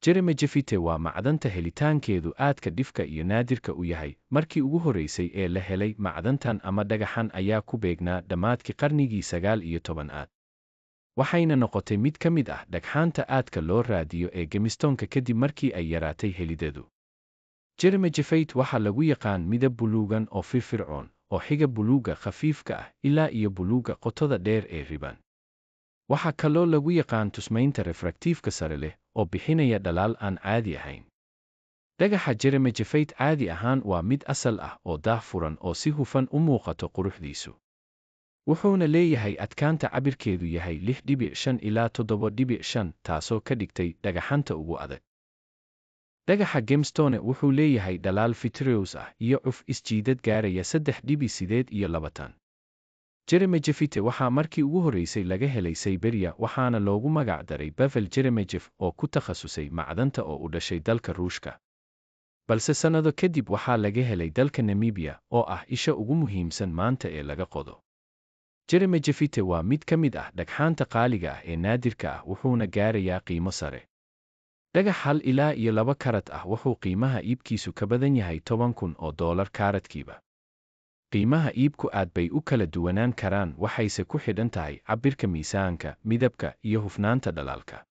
Jeremejephite waa macdanta helitaankeedu aadka dhifka iyo naadirka u yahay. Markii ugu horreysay ee la helay macdantan ama dhagaxan ayaa ku beegnaa dhammaadkii qarnigii 19aad. Waxayna noqotay mid ka mid ah dhagxaanta aadka loo raadiyo ee gemstoonka kadib markii ay yaraatay helideedu. Jeremejephite waxaa lagu yaqaan midab buluugan oo firfircoon, oo xiga buluugga khafiifka ah ilaa iyo buluugga qotada dheer ee ribbon. Waxaa kaloo lagu yaqaan tusmaynta refraktiifka sare leh oo bixinaya dhalaal aan caadi ahayn. Dhagaxa Jeremejephite caadi ahaan waa mid asal ah oo daahfuran oo si hufan u muuqato quruxdiisu. Wuxuuna leeyahay adkaanta cabirkeedu yahay 6.5 ilaa 7.5, taasoo ka dhigtay dhagaxanta ugu adag. Dhagaxa gemstone wuxuu leeyahay dhalaal vitreous ah iyo cuf isjiidad gaaraya 3.8. Jeremejephite waxaa markii ugu horreysay laga helay Siberia waxaana loogu magac daray Pavel Jeremejev oo ku takhasusay macdanta oo u dhashay dalka Ruushka. Balse sannado kadib waxaa laga helay dalka Namibia oo ah isha ugu muhiimsan maanta ee laga qodo. Jeremejephite waa mid ka mid ah dhagxaanta qaaliga ah ee naadirka ah wuxuuna gaarayaa qiimo sare. Dhagax 1 ilaa iyo 2 karat ah wuxuu qiimaha iibkiisu ka badan yahay $10,000 kaaradkiiba. Qiimaha iibku aad bay u kala duwanaan karaan waxayse ku xidhan tahay cabbirka miisaanka, midabka, iyo hufnaanta dhalaalka.